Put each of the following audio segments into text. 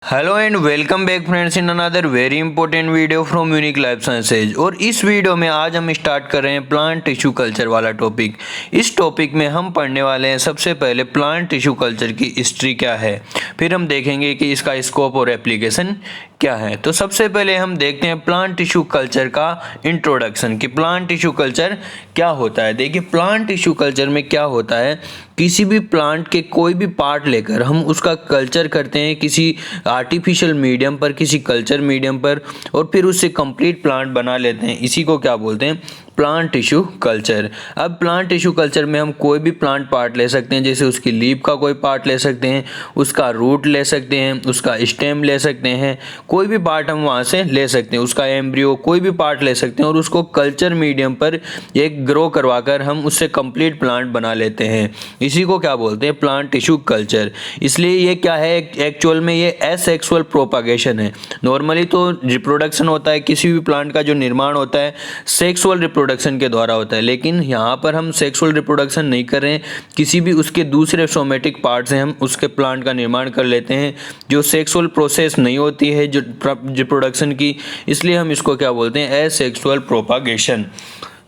Hello and welcome back friends in another very important video from unique life sciences. और इस video में आज हम स्टार्ट कर रहे हैं प्लांट टिश्यू कल्चर वाला टॉपिक। इस टॉपिक में हम पढ़ने वाले हैं सबसे पहले प्लांट टिश्यू कल्चर की हिस्ट्री क्या है, फिर हम देखेंगे कि इसका स्कोप और एप्लीकेशन क्या है। तो सबसे पहले हम देखते हैं प्लांट टिश्यू कल्चर का इंट्रोडक्शन कि प्लांट टिश्यू कल्चर क्या होता है। देखिए प्लांट टिश्यू कल्चर में क्या होता है, किसी भी प्लांट के कोई भी पार्ट लेकर हम उसका कल्चर करते हैं किसी आर्टिफिशियल मीडियम पर, किसी कल्चर मीडियम पर, और फिर उससे कंप्लीट प्लांट बना लेते हैं। इसी को क्या बोलते हैं, प्लांट टिश्यू कल्चर। अब प्लांट टिश्यू कल्चर में हम कोई भी प्लांट पार्ट ले सकते हैं, जैसे उसकी लीफ का कोई पार्ट ले सकते हैं, उसका रूट ले सकते हैं, उसका स्टेम ले सकते हैं, कोई भी पार्ट हम वहाँ से ले सकते हैं, उसका एम्ब्रियो कोई भी पार्ट ले सकते हैं और उसको कल्चर मीडियम पर एक ग्रो करवाकर हम उससे कंप्लीट प्लांट बना लेते हैं। इसी को क्या बोलते हैं, प्लांट टिश्यू कल्चर। इसलिए ये क्या है, एक्चुअल में ये एसेक्सुअल प्रोपागेशन है। नॉर्मली तो रिप्रोडक्शन होता है, किसी भी प्लांट का जो निर्माण होता है सेक्सुअल रिप्रोडक्शन के द्वारा होता है, लेकिन यहाँ पर हम सेक्सुअल रिप्रोडक्शन नहीं कर रहे हैं, किसी भी उसके दूसरे सोमेटिक पार्ट से हम उसके प्लांट का निर्माण कर लेते हैं जो सेक्सुअल प्रोसेस नहीं होती है जो रिप्रोडक्शन की। इसलिए हम इसको क्या बोलते हैं, एसेक्सुअल प्रोपागेशन।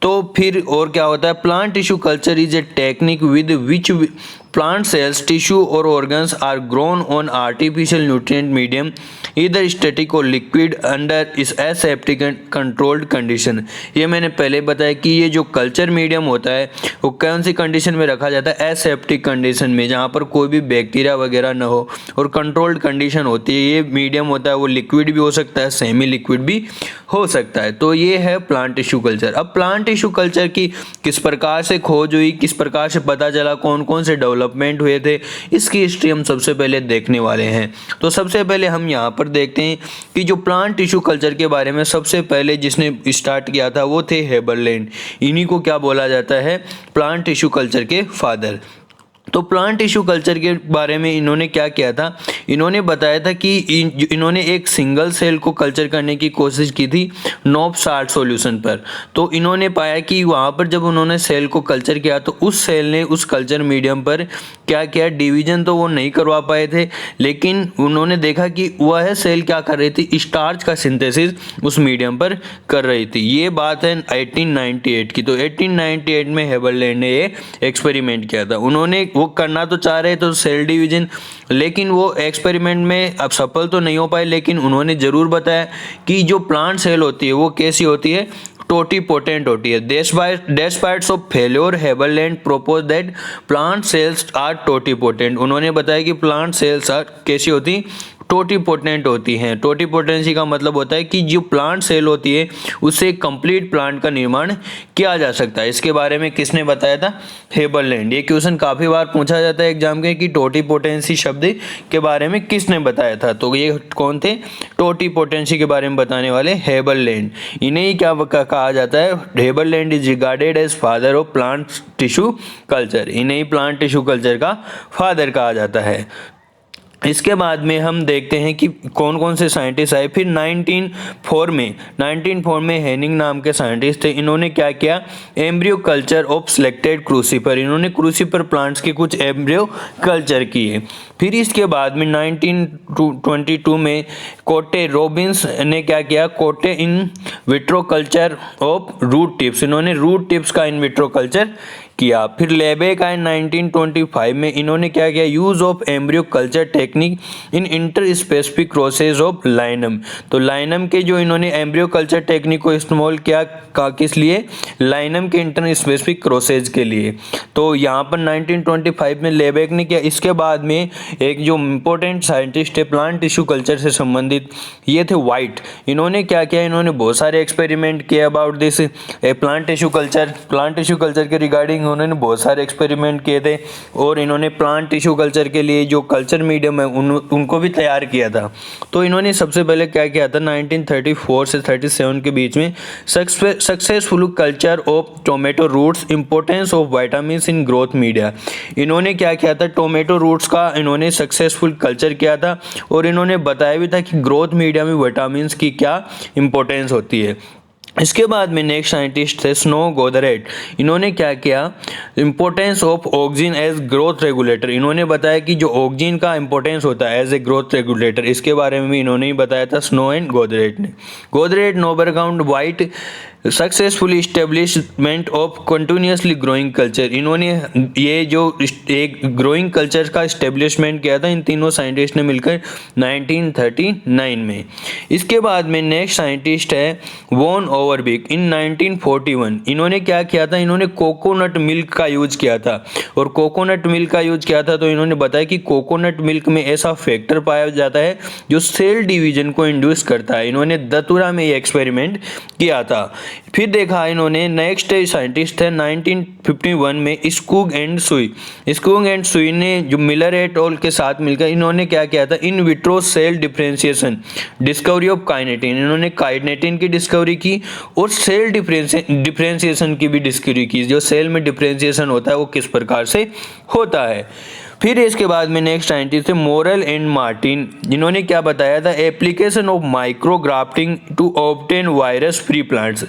तो फिर और क्या होता है, plant tissue culture is a technique with which plant cells, tissue or organs are grown on artificial nutrient medium, either static or liquid under aseptic and controlled condition। ये मैंने पहले बताया कि ये जो कल्चर मीडियम होता है वो कौन सी कंडीशन में रखा जाता है, एसेप्टिक कंडीशन में, जहाँ पर कोई भी बैक्टीरिया वगैरह न हो, और कंट्रोल्ड कंडीशन होती है। ये मीडियम होता है वो लिक्विड भी हो सकता है, सेमी लिक्विड भी हो सकता है। तो ये है प्लांट टिश्यू कल्चर। अब प्लांट टिश्यू कल्चर की किस प्रकार से खोज हुई, किस प्रकार से पता चला, कौन कौन से डेवलपमेंट हुए थे, इसकी हिस्ट्री हम सबसे पहले देखने वाले हैं। तो सबसे पहले हम यहाँ पर देखते हैं कि जो प्लांट टिश्यू कल्चर के बारे में सबसे पहले जिसने स्टार्ट किया था वो थे हेबरलैंड। इन्हीं को क्या बोला जाता है, प्लांट टिश्यू कल्चर के फादर। तो प्लांट टिश्यू कल्चर के बारे में इन्होंने क्या किया था, इन्होंने बताया था कि इन्होंने एक सिंगल सेल को कल्चर करने की कोशिश की थी नोब साल्ट सॉल्यूशन पर। तो इन्होंने पाया कि वहाँ पर जब उन्होंने सेल को कल्चर किया तो उस सेल ने उस कल्चर मीडियम पर क्या किया, डिवीजन तो वो नहीं करवा पाए थे, लेकिन उन्होंने देखा कि वह सेल क्या कर रही थी, स्टार्च का सिंथेसिस उस मीडियम पर कर रही थी। ये बात है 1898 की। तो 1898 में हेबरलैंड ने ये एक्सपेरिमेंट किया था। उन्होंने वो करना तो चाह रहे तो सेल डिवीजन, लेकिन वो एक्सपेरिमेंट में अब सफल तो नहीं हो पाए, लेकिन उन्होंने ज़रूर बताया कि जो प्लांट सेल होती है वो कैसी होती है, टोटीपोटेंट होती है। Despite of failure Haberlandt propose that plant cells are totipotent. उन्होंने बताया कि प्लांट सेल्स आर कैसी होती, टोटीपोटेंट होती हैं। टोटीपोटेंसी का मतलब होता है कि जो प्लांट सेल होती है उससे कंप्लीट प्लांट का निर्माण किया जा सकता है। इसके बारे में किसने बताया था, हेबरलैंड। ये क्वेश्चन काफ़ी बार पूछा जाता है एग्जाम के कि टोटीपोटेंसी शब्द के बारे में किसने बताया था। तो ये कौन थे, टोटीपोटेंसी के बारे में बताने वाले हेबरलैंड। इन्हें ही क्या कहा जाता है, Haberlandt is regarded as father of plant tissue culture. इन्हें ही प्लांट टिश्यू कल्चर का फादर कहा जाता है। इसके बाद में हम देखते हैं कि कौन कौन से साइंटिस्ट आए। फिर 1904 में हेनिंग नाम के साइंटिस्ट थे। इन्होंने क्या किया, embryo culture of selected crucifer. इन्होंने क्रूसीफर प्लांट्स के कुछ एम्ब्रियो कल्चर किए। फिर इसके बाद में 1922 में कोटे रॉबिन्स ने क्या किया, Kotte in vitro culture of root tips. इन्होंने रूट टिप्स का इन विट्रो कल्चर किया। फिर लेबेक आए 1925 में। इन्होंने क्या किया, use of embryo culture technique in interspecific crosses of linum. तो लाइनम के जो इन्होंने एम्ब्रियो कल्चर टेक्निक को इस्तेमाल किया किस लिए, लाइनम के इंटर स्पेसिफिक क्रोसेज के लिए। तो यहाँ पर 1925 में लेबेक ने किया। इसके बाद में एक जो इम्पोर्टेंट साइंटिस्ट है प्लांट टिश्यू कल्चर से संबंधित, ये थे वाइट। इन्होंने क्या किया, इन्होंने बहुत सारे एक्सपेरिमेंट किए about this plant tissue culture. Plant tissue culture के रिगार्डिंग उन्होंने बहुत सारे एक्सपेरिमेंट किए थे, और इन्होंने प्लांट टिश्यू कल्चर के लिए जो कल्चर मीडियम है उनको भी तैयार किया था। तो इन्होंने सबसे पहले क्या किया था, 1934 से 37 के बीच में successful culture of tomato roots, importance of vitamin in growth media. इन्होंने क्या किया था, टोमेटो रूट्स का इन्होंने सक्सेसफुल कल्चर किया था, और इन्होंने बताया भी था कि ग्रोथ मीडिया में विटामिन की क्या इंपॉर्टेंस होती है। इसके बाद में नेक्स्ट साइंटिस्ट थे स्नो गोदरेट। इन्होंने क्या किया, importance of oxygen as growth regulator. इन्होंने बताया कि जो ऑक्सीजन का इंपॉर्टेंस होता है एज ए ग्रोथ रेगुलेटर, इसके बारे में भी इन्होंने ही बताया था, स्नो एंड गोदरेट ने। Gautheret Nobecourt White successful establishment of continuously growing culture. इन्होंने ये जो एक ग्रोइंग कल्चर का इस्टेब्लिशमेंट किया था इन तीनों साइंटिस्ट ने मिलकर 1939 में। इसके बाद में नेक्स्ट साइंटिस्ट है वॉन ओवरबिक इन 1941। इन्होंने क्या किया था, इन्होंने कोकोनट मिल्क का यूज किया था। और कोकोनट मिल्क का यूज किया था तो इन्होंने बताया कि कोकोनट मिल्क में ऐसा फैक्टर पाया जाता है जो सेल डिवीजन को इंड्यूस करता है। इन्होंने दतुरा में ये एक्सपेरिमेंट किया था। फिर देखा इन्होंने नेक्स्ट साइंटिस्ट थे 1951 में स्कूग एंड सुई। स्कूग एंड सुई ने जो मिलर एट ऑल के साथ मिलकर इन्होंने क्या किया था, in vitro cell differentiation discovery of kinetin. इन्होंने काइनेटिन की डिस्कवरी की और सेल डिफरेंशिएशन की भी डिस्कवरी की, जो सेल में डिफरेंशिएशन होता है वो किस प्रकार से होता है। फिर इसके बाद में नेक्स्ट साइंटिस्ट थे मोरेल एंड मार्टिन। जिन्होंने क्या बताया था, application of micrografting to obtain virus free plants.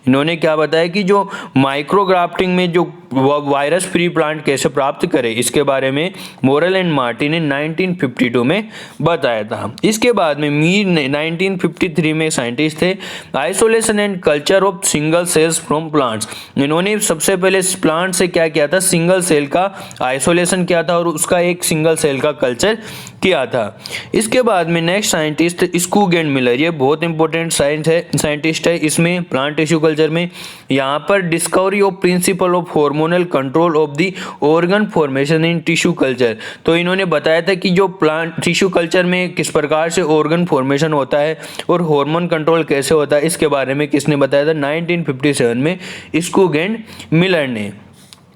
इन्होंने क्या बताया कि जो माइक्रोग्राफ्टिंग में जो वायरस फ्री प्लांट कैसे प्राप्त करें, इसके बारे में मोरेल एंड मार्टिन ने 1952 में बताया था। इसके बाद में मीर ने 1953 में साइंटिस्ट थे isolation and culture of single cells from plants. इन्होंने सबसे पहले प्लांट से क्या किया था, सिंगल सेल का आइसोलेशन किया था और उसका एक सिंगल सेल का कल्चर किया था। इसके बाद में next scientist Skoog and Miller. ये बहुत इंपॉर्टेंट साइंटिस्ट है इसमें प्लांट टिश्यू कल्चर में। यहाँ पर discovery of principle of hormonal control of the organ formation in tissue culture. तो इन्होंने बताया था कि जो प्लांट टिश्यू कल्चर में किस प्रकार से ऑर्गन फॉर्मेशन होता है और हार्मोन कंट्रोल कैसे होता है, इसके बारे में किसने बताया था, 1957 में स्कूग एंड मिलर ने।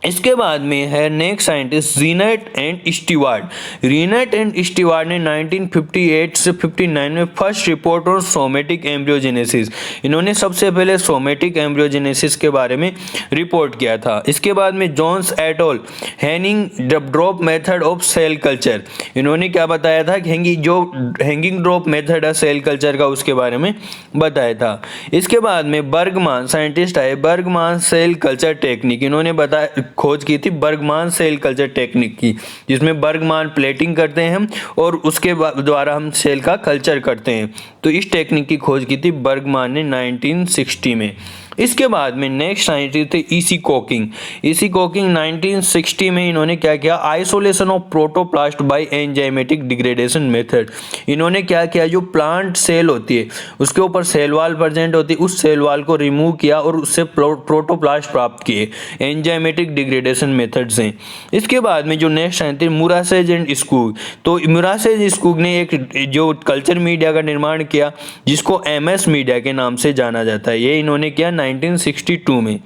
इसके बाद में है next scientist Reinert and Steward. Reinert and Steward ने 1958 से 59 में first report on somatic embryogenesis. इन्होंने सबसे पहले सोमेटिक एम्ब्रियोजेनेसिस के बारे में रिपोर्ट किया था। इसके बाद में Jones et al hanging drop method of cell culture. इन्होंने क्या बताया था, हैंगिंग ड्रॉप मेथड है सेल कल्चर का, उसके बारे में बताया था। इसके बाद में बर्गमान साइंटिस्ट आए, बर्गमान सेल कल्चर टेक्निक। इन्होंने बताया खोज की थी बर्गमान सेल कल्चर टेक्निक की, जिसमें बर्गमान प्लेटिंग करते हैं हम और उसके द्वारा हम सेल का कल्चर करते हैं। तो इस टेक्निक की खोज की थी बर्गमान ने 1960 में। इसके बाद में नेक्स्ट साइंटिस्ट थे ईसी कोकिंग। ईसी कोकिंग 1960 में इन्होंने क्या किया, isolation of protoplast by enzymatic degradation method. इन्होंने क्या किया, जो प्लांट सेल होती है उसके ऊपर सेल वाल प्रेजेंट होती है, उस सेल वाल को रिमूव किया और उससे प्रोटोप्लास्ट प्राप्त किए एंजाइमेटिक डिग्रेडेशन मेथड से। इसके बाद में जो नेक्स्ट साइंटिस्ट मुरासेज एंड स्कूग। तो मुरासेज स्कूग ने एक जो कल्चर मीडिया का निर्माण किया जिसको एमएस मीडिया के नाम से जाना जाता है, ये इन्होंने किया 1962 में।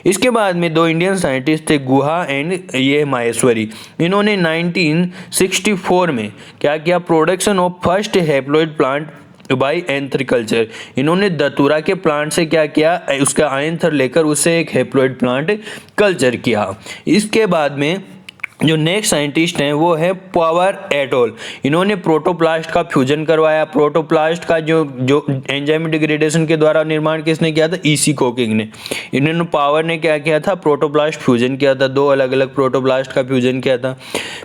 इसके बाद में दो इंडियन साइंटिस्ट थे गुहा एंड ये माहेश्वरी। इन्होंने 1964 में क्या किया, production of first haploid plant by anther culture. इन्होंने दतुरा के प्लांट से क्या किया, उसका आयंथर लेकर उससे एक हैप्लॉइड प्लांट कल्चर किया। इसके बाद में जो नेक्स्ट साइंटिस्ट हैं वो है पावर एट ऑल। इन्होंने प्रोटोप्लास्ट का फ्यूजन करवाया। प्रोटोप्लास्ट का जो एंजाइम डिग्रेडेशन के द्वारा निर्माण किसने किया था, ईसी कोकिंग ने। इन्होंने पावर ने क्या किया था, प्रोटोप्लास्ट फ्यूजन किया था, दो अलग अलग प्रोटोप्लास्ट का फ्यूजन किया था।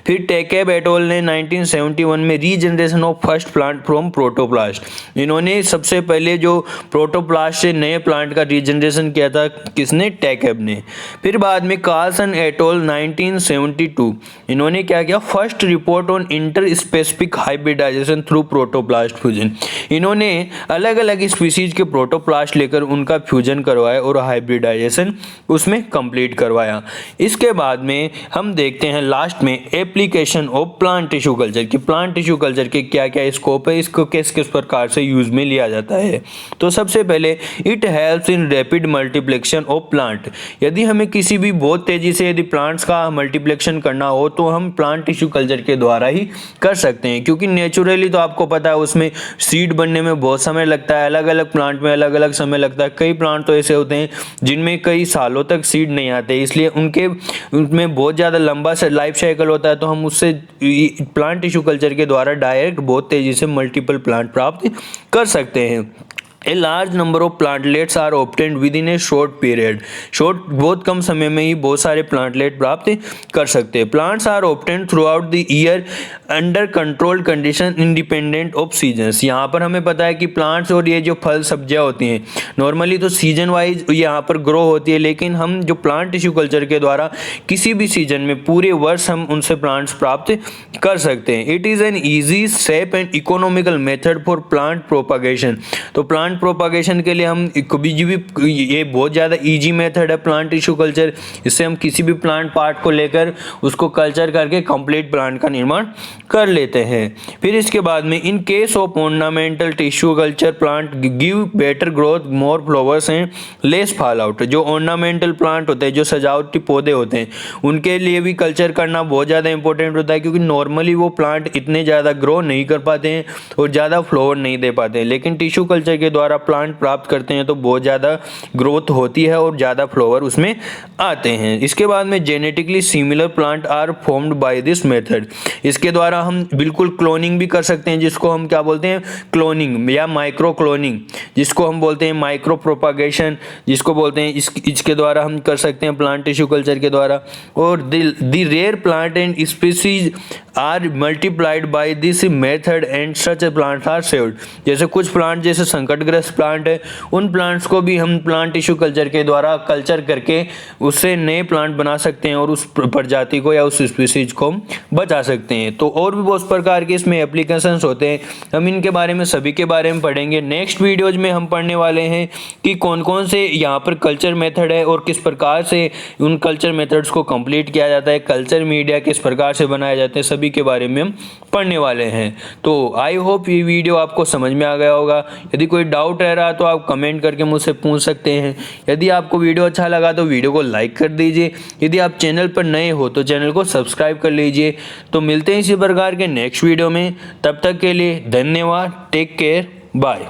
फिर टेकेब एट ऑल ने 1971 में regeneration of first plant from protoplast. इन्होंने सबसे पहले जो प्रोटोप्लास्ट से नए प्लांट का रीजनरेशन किया था, किसने, टेकेब ने। फिर बाद में कार्लसन एट ऑल 1972 इन्होंने क्या किया, first report on interspecific hybridization through protoplast fusion. इन्होंने अलग अलग स्पीसीज के प्रोटोप्लास्ट लेकर उनका फ्यूजन करवाया और हाइब्रिडाइजेशन उसमें कंप्लीट करवाया। इसके बाद में हम देखते हैं लास्ट में application of plant tissue culture की। प्लांट टिश्यू कल्चर के क्या क्या स्कोप है, इसको किस किस प्रकार से यूज में लिया जाता है। तो सबसे पहले it helps in rapid मल्टीप्लेक्शन of plant. यदि हमें किसी भी बहुत तेजी से यदि प्लांट्स का मल्टीप्लेक्शन करना हो तो हम प्लांट टिश्यू कल्चर के द्वारा ही कर सकते हैं, क्योंकि नेचुरली तो आपको पता है उसमें सीड बनने में बहुत समय लगता है, अलग अलग प्लांट में अलग अलग समय लगता है। कई प्लांट तो ऐसे होते हैं जिनमें कई सालों तक सीड नहीं आते, इसलिए उनमें बहुत ज़्यादा लंबा लाइफ साइकिल होता है। तो हम उससे प्लांट टिश्यू कल्चर के द्वारा डायरेक्ट बहुत तेज़ी से मल्टीपल प्लांट प्राप्त कर सकते हैं। A large number of plantlets are obtained within a short period. बहुत कम समय में ही बहुत सारे प्लांटलेट प्राप्त कर सकते हैं। Plants are obtained throughout the year under controlled condition independent of seasons. यहाँ पर हमें पता है कि प्लांट्स और ये जो फल सब्जियाँ होती हैं नॉर्मली तो सीजन वाइज यहाँ पर ग्रो होती है, लेकिन हम जो प्लांट टिश्यू कल्चर के द्वारा किसी भी सीजन में पूरे वर्ष हम उनसे प्लांट्स प्राप्त कर सकते हैं। It is an easy safe and economical method for plant propagation. तो प्लांट प्रोपागेशन के लिए हम कभी भी ये बहुत ज़्यादा इजी मेथड है प्लांट टिश्यू कल्चर। इससे हम किसी भी प्लांट पार्ट को लेकर उसको कल्चर करके कंप्लीट प्लांट का निर्माण कर लेते हैं। फिर इसके बाद में in case of ornamental tissue culture plant give better growth, more flowers and less fall out. जो ऑर्नामेंटल प्लांट होते हैं, जो सजावटी पौधे होते हैं, उनके लिए भी कल्चर करना बहुत ज़्यादा इंपॉर्टेंट होता है, क्योंकि नॉर्मली वो प्लांट इतने ज़्यादा ग्रो नहीं कर पाते हैं और ज़्यादा फ्लावर नहीं दे पाते हैं, लेकिन टिश्यू कल्चर के द्वारा प्लांट प्राप्त करते हैं तो बहुत ज़्यादा ग्रोथ होती है और ज़्यादा फ्लावर उसमें आते हैं। इसके बाद में genetically similar plant are formed by this method. इसके द्वारा हम बिल्कुल क्लोनिंग भी कर सकते हैं, जिसको हम क्या बोलते हैं, क्लोनिंग या माइक्रो क्लोनिंग, जिसको हम बोलते हैं माइक्रो प्रोपागेशन, जिसको बोलते हैं। इसके द्वारा हम कर सकते हैं प्लांट टिश्यू कल्चर के द्वारा। और the rare plant and species are multiplied by this method and such plant are saved. जैसे कुछ प्लांट जैसे संकटग्रस्त प्लांट है, उन प्लांट्स को भी हम प्लांट टिश्यू कल्चर के द्वारा कल्चर करके उससे नए प्लांट बना सकते हैं और उस प्रजाति को या उस स्पीसीज को बचा सकते हैं। तो और भी बहुत प्रकार के इसमें एप्लीकेशंस होते हैं, हम इनके बारे में सभी के बारे में पढ़ेंगे। नेक्स्ट वीडियोज में हम पढ़ने वाले हैं कि कौन कौन से यहाँ पर कल्चर मेथड है और किस प्रकार से उन कल्चर मेथड्स को कंप्लीट किया जाता है, कल्चर मीडिया किस प्रकार से बनाए जाते हैं, सभी के बारे में हम पढ़ने वाले हैं। तो आई होप ये वीडियो आपको समझ में आ गया होगा। यदि कोई डाउट रह रहा तो आप कमेंट करके मुझसे पूछ सकते हैं। यदि आपको वीडियो अच्छा लगा तो वीडियो को लाइक कर दीजिए। यदि आप चैनल पर नए हो तो चैनल को सब्सक्राइब कर लीजिए। तो मिलते हैं इसी प्रकार के नेक्स्ट वीडियो में, तब तक के लिए धन्यवाद। Take care, bye.